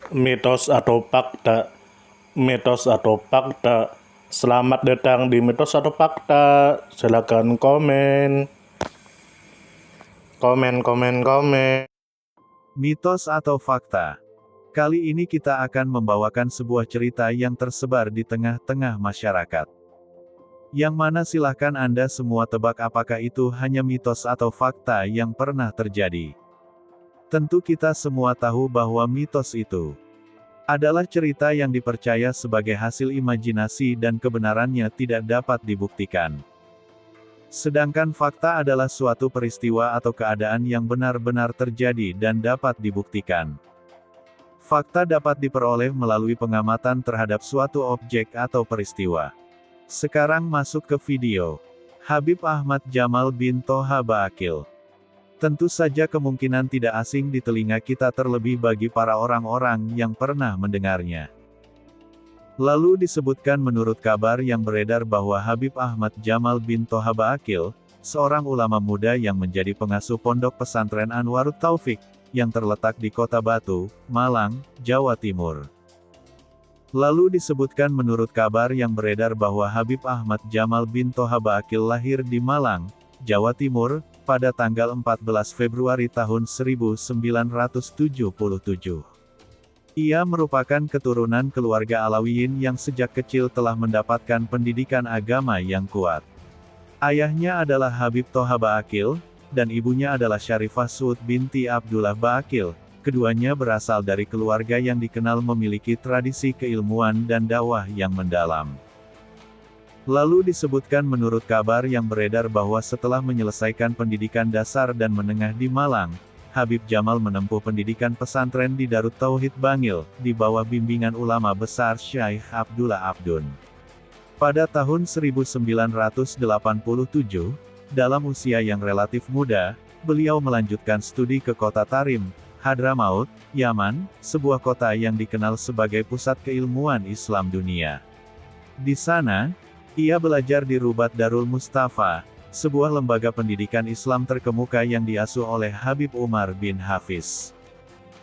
Mitos atau fakta? Mitos atau fakta? Selamat datang di mitos atau fakta. Silakan komen. Komen. Mitos atau fakta? Kali ini kita akan membawakan sebuah cerita yang tersebar di tengah-tengah masyarakat. Yang mana silahkan Anda semua tebak apakah itu hanya mitos atau fakta yang pernah terjadi. Tentu kita semua tahu bahwa mitos itu adalah cerita yang dipercaya sebagai hasil imajinasi dan kebenarannya tidak dapat dibuktikan. Sedangkan fakta adalah suatu peristiwa atau keadaan yang benar-benar terjadi dan dapat dibuktikan. Fakta dapat diperoleh melalui pengamatan terhadap suatu objek atau peristiwa. Sekarang masuk ke video. Habib Ahmad Jamal bin Toha Ba'akil. Tentu saja kemungkinan tidak asing di telinga kita terlebih bagi para orang-orang yang pernah mendengarnya. Lalu disebutkan menurut kabar yang beredar bahwa Habib Ahmad Jamal bin Toha Ba'akil, seorang ulama muda yang menjadi pengasuh pondok pesantren Anwarut Taufik, yang terletak di Kota Batu, Malang, Jawa Timur. Lalu disebutkan menurut kabar yang beredar bahwa Habib Ahmad Jamal bin Toha Ba'akil lahir di Malang, Jawa Timur, pada tanggal 14 Februari tahun 1977. Ia merupakan keturunan keluarga Alawiyin yang sejak kecil telah mendapatkan pendidikan agama yang kuat. Ayahnya adalah Habib Toha Ba'akil, dan ibunya adalah Syarifah Suud binti Abdullah Ba'akil. Keduanya berasal dari keluarga yang dikenal memiliki tradisi keilmuan dan dakwah yang mendalam. Lalu disebutkan menurut kabar yang beredar bahwa setelah menyelesaikan pendidikan dasar dan menengah di Malang, Habib Jamal menempuh pendidikan pesantren di Darut Tauhid Bangil, di bawah bimbingan ulama besar Syekh Abdullah Abdun. Pada tahun 1987, dalam usia yang relatif muda, beliau melanjutkan studi ke kota Tarim, Hadramaut, Yaman, sebuah kota yang dikenal sebagai pusat keilmuan Islam dunia. Di sana, ia belajar di Rubat Darul Mustafa, sebuah lembaga pendidikan Islam terkemuka yang diasuh oleh Habib Umar bin Hafiz.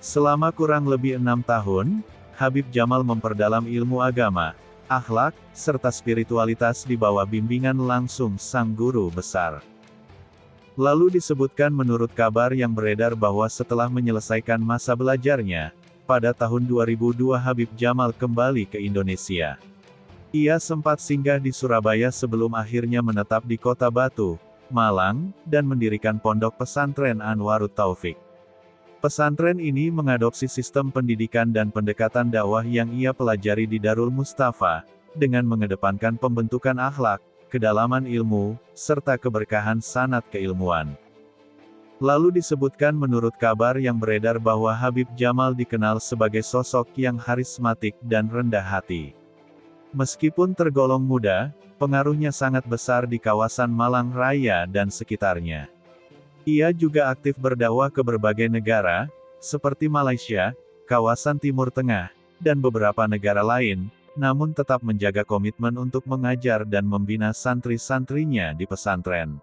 Selama kurang lebih 6 tahun, Habib Jamal memperdalam ilmu agama, akhlak, serta spiritualitas di bawah bimbingan langsung sang guru besar. Lalu disebutkan menurut kabar yang beredar bahwa setelah menyelesaikan masa belajarnya, pada tahun 2002 Habib Jamal kembali ke Indonesia. Ia sempat singgah di Surabaya sebelum akhirnya menetap di Kota Batu, Malang, dan mendirikan pondok pesantren Anwarut Taufik. Pesantren ini mengadopsi sistem pendidikan dan pendekatan dakwah yang ia pelajari di Darul Mustafa, dengan mengedepankan pembentukan akhlak, kedalaman ilmu, serta keberkahan sanad keilmuan. Lalu disebutkan menurut kabar yang beredar bahwa Habib Jamal dikenal sebagai sosok yang harismatik dan rendah hati. Meskipun tergolong muda, pengaruhnya sangat besar di kawasan Malang Raya dan sekitarnya. Ia juga aktif berdakwah ke berbagai negara, seperti Malaysia, kawasan Timur Tengah, dan beberapa negara lain, namun tetap menjaga komitmen untuk mengajar dan membina santri-santrinya di pesantren.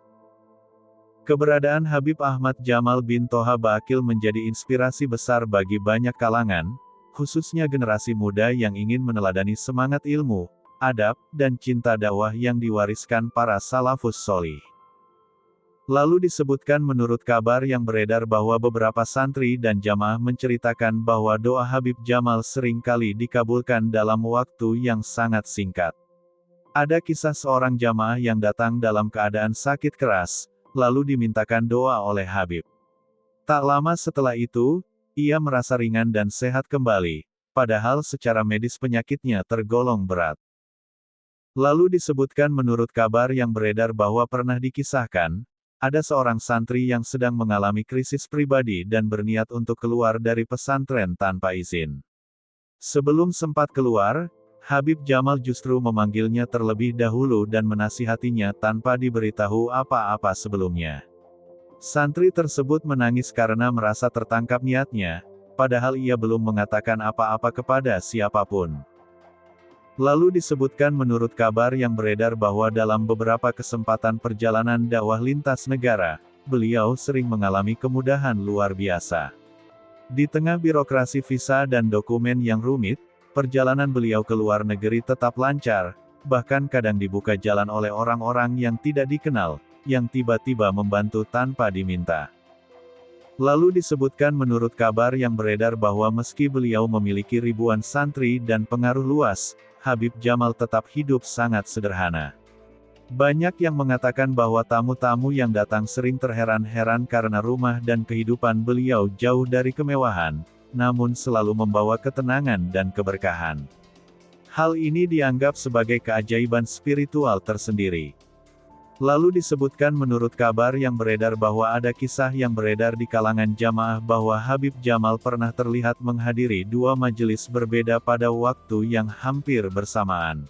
Keberadaan Habib Ahmad Jamal bin Toha Ba'akil menjadi inspirasi besar bagi banyak kalangan, khususnya generasi muda yang ingin meneladani semangat ilmu, adab, dan cinta dakwah yang diwariskan para salafus sholih. Lalu disebutkan menurut kabar yang beredar bahwa beberapa santri dan jamaah menceritakan bahwa doa Habib Jamal sering kali dikabulkan dalam waktu yang sangat singkat. Ada kisah seorang jamaah yang datang dalam keadaan sakit keras, lalu dimintakan doa oleh Habib. Tak lama setelah itu, ia merasa ringan dan sehat kembali, padahal secara medis penyakitnya tergolong berat. Lalu disebutkan menurut kabar yang beredar bahwa pernah dikisahkan, ada seorang santri yang sedang mengalami krisis pribadi dan berniat untuk keluar dari pesantren tanpa izin. Sebelum sempat keluar, Habib Jamal justru memanggilnya terlebih dahulu dan menasihatinya tanpa diberitahu apa-apa sebelumnya. Santri tersebut menangis karena merasa tertangkap niatnya, padahal ia belum mengatakan apa-apa kepada siapapun. Lalu disebutkan menurut kabar yang beredar bahwa dalam beberapa kesempatan perjalanan dakwah lintas negara, beliau sering mengalami kemudahan luar biasa. Di tengah birokrasi visa dan dokumen yang rumit, perjalanan beliau ke luar negeri tetap lancar, bahkan kadang dibuka jalan oleh orang-orang yang tidak dikenal, yang tiba-tiba membantu tanpa diminta. Lalu disebutkan menurut kabar yang beredar bahwa meski beliau memiliki ribuan santri dan pengaruh luas, Habib Jamal tetap hidup sangat sederhana. Banyak yang mengatakan bahwa tamu-tamu yang datang sering terheran-heran karena rumah dan kehidupan beliau jauh dari kemewahan, namun selalu membawa ketenangan dan keberkahan. Hal ini dianggap sebagai keajaiban spiritual tersendiri. Lalu disebutkan menurut kabar yang beredar bahwa ada kisah yang beredar di kalangan jamaah bahwa Habib Jamal pernah terlihat menghadiri 2 majelis berbeda pada waktu yang hampir bersamaan.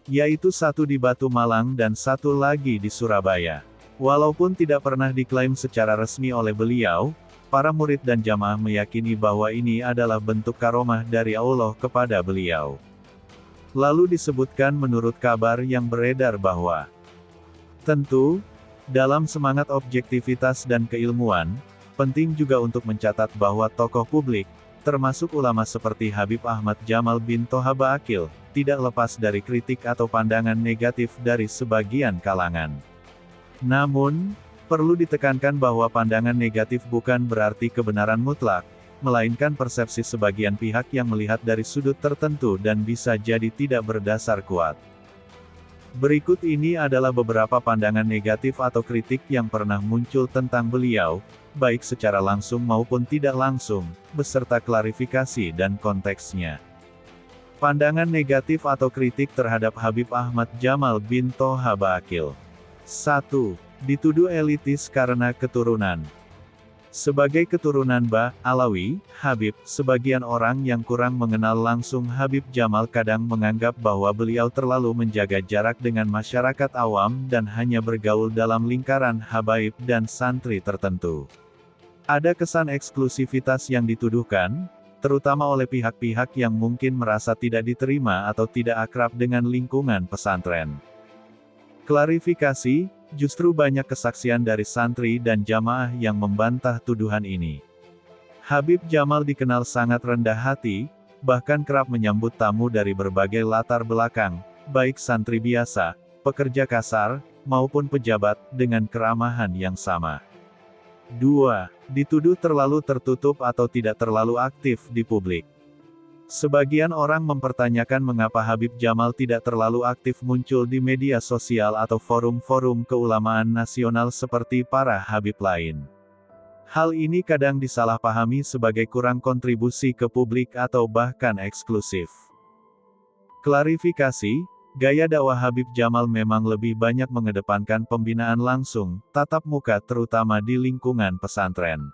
Yaitu satu di Batu Malang dan satu lagi di Surabaya. Walaupun tidak pernah diklaim secara resmi oleh beliau, para murid dan jamaah meyakini bahwa ini adalah bentuk karomah dari Allah kepada beliau. Lalu disebutkan menurut kabar yang beredar bahwa tentu, dalam semangat objektivitas dan keilmuan, penting juga untuk mencatat bahwa tokoh publik, termasuk ulama seperti Habib Ahmad Jamal bin Toha Ba'akil, tidak lepas dari kritik atau pandangan negatif dari sebagian kalangan. Namun, perlu ditekankan bahwa pandangan negatif bukan berarti kebenaran mutlak, melainkan persepsi sebagian pihak yang melihat dari sudut tertentu dan bisa jadi tidak berdasar kuat. Berikut ini adalah beberapa pandangan negatif atau kritik yang pernah muncul tentang beliau, baik secara langsung maupun tidak langsung, beserta klarifikasi dan konteksnya. Pandangan negatif atau kritik terhadap Habib Ahmad Jamal bin Toha Ba'akil. 1. Dituduh elitis karena keturunan. Sebagai keturunan Alawi, Habib, sebagian orang yang kurang mengenal langsung Habib Jamal kadang menganggap bahwa beliau terlalu menjaga jarak dengan masyarakat awam dan hanya bergaul dalam lingkaran habaib dan santri tertentu. Ada kesan eksklusivitas yang dituduhkan, terutama oleh pihak-pihak yang mungkin merasa tidak diterima atau tidak akrab dengan lingkungan pesantren. Klarifikasi, justru banyak kesaksian dari santri dan jamaah yang membantah tuduhan ini. Habib Jamal dikenal sangat rendah hati, bahkan kerap menyambut tamu dari berbagai latar belakang, baik santri biasa, pekerja kasar, maupun pejabat, dengan keramahan yang sama. 2. Dituduh terlalu tertutup atau tidak terlalu aktif di publik. Sebagian orang mempertanyakan mengapa Habib Jamal tidak terlalu aktif muncul di media sosial atau forum-forum keulamaan nasional seperti para Habib lain. Hal ini kadang disalahpahami sebagai kurang kontribusi ke publik atau bahkan eksklusif. Klarifikasi, gaya dakwah Habib Jamal memang lebih banyak mengedepankan pembinaan langsung, tatap muka terutama di lingkungan pesantren.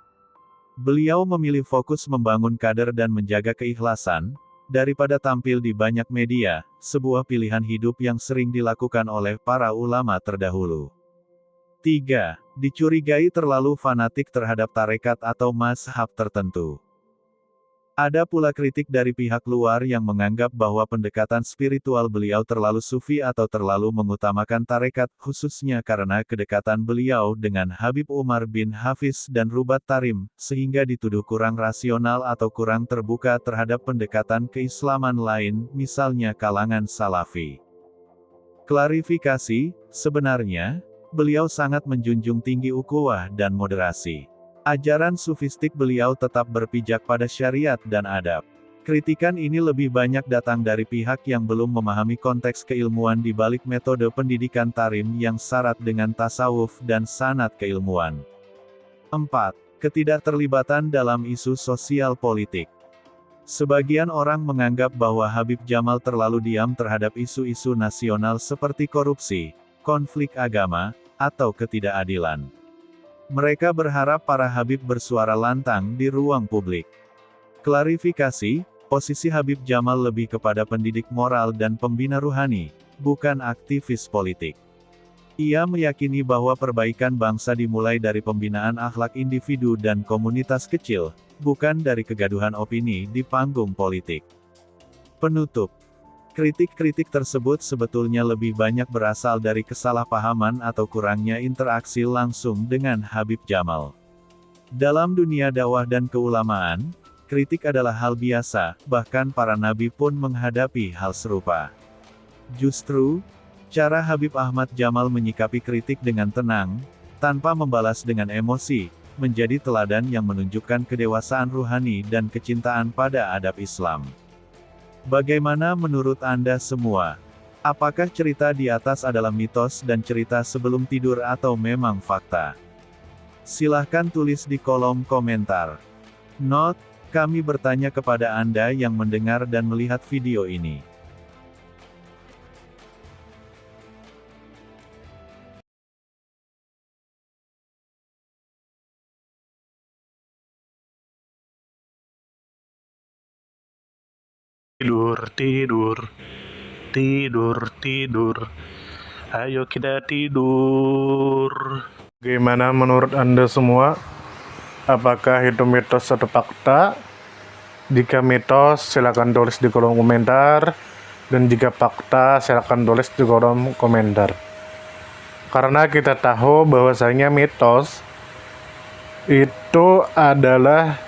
Beliau memilih fokus membangun kader dan menjaga keikhlasan, daripada tampil di banyak media, sebuah pilihan hidup yang sering dilakukan oleh para ulama terdahulu. 3. Dicurigai terlalu fanatik terhadap tarekat atau mazhab tertentu. Ada pula kritik dari pihak luar yang menganggap bahwa pendekatan spiritual beliau terlalu sufi atau terlalu mengutamakan tarekat, khususnya karena kedekatan beliau dengan Habib Umar bin Hafiz dan Rubat Tarim, sehingga dituduh kurang rasional atau kurang terbuka terhadap pendekatan keislaman lain, misalnya kalangan Salafi. Klarifikasi, sebenarnya, beliau sangat menjunjung tinggi ukhuwah dan moderasi. Ajaran sufistik beliau tetap berpijak pada syariat dan adab. Kritikan ini lebih banyak datang dari pihak yang belum memahami konteks keilmuan di balik metode pendidikan tarim yang syarat dengan tasawuf dan sanad keilmuan. 4. Ketidakterlibatan dalam isu sosial politik. Sebagian orang menganggap bahwa Habib Jamal terlalu diam terhadap isu-isu nasional seperti korupsi, konflik agama, atau ketidakadilan. Mereka berharap para Habib bersuara lantang di ruang publik. Klarifikasi, posisi Habib Jamal lebih kepada pendidik moral dan pembina ruhani, bukan aktivis politik. Ia meyakini bahwa perbaikan bangsa dimulai dari pembinaan akhlak individu dan komunitas kecil, bukan dari kegaduhan opini di panggung politik. Penutup. Kritik-kritik tersebut sebetulnya lebih banyak berasal dari kesalahpahaman atau kurangnya interaksi langsung dengan Habib Jamal. Dalam dunia dakwah dan keulamaan, kritik adalah hal biasa, bahkan para nabi pun menghadapi hal serupa. Justru, cara Habib Ahmad Jamal menyikapi kritik dengan tenang, tanpa membalas dengan emosi, menjadi teladan yang menunjukkan kedewasaan ruhani dan kecintaan pada adab Islam. Bagaimana menurut Anda semua? Apakah cerita di atas adalah mitos dan cerita sebelum tidur atau memang fakta? Silahkan tulis di kolom komentar. Note, kami bertanya kepada Anda yang mendengar dan melihat video ini. Tidur, tidur, tidur, tidur. Ayo kita tidur. Bagaimana menurut Anda semua? Apakah itu mitos atau fakta? Jika mitos, silakan tulis di kolom komentar. Dan jika fakta, silakan tulis di kolom komentar. Karena kita tahu bahwasanya mitos itu adalah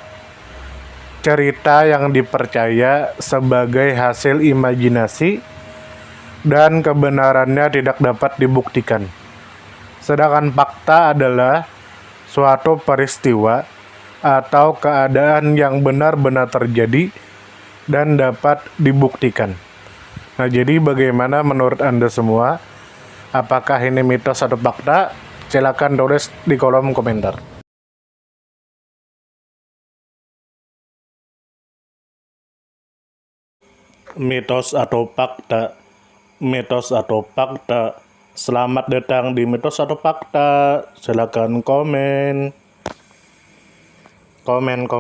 cerita yang dipercaya sebagai hasil imajinasi dan kebenarannya tidak dapat dibuktikan. Sedangkan fakta adalah suatu peristiwa atau keadaan yang benar-benar terjadi dan dapat dibuktikan. Nah, jadi bagaimana menurut Anda semua? Apakah ini mitos atau fakta? Silakan tulis di kolom komentar. Mitos atau fakta? Mitos atau fakta? Selamat datang di mitos atau fakta. Silakan komen. Komen.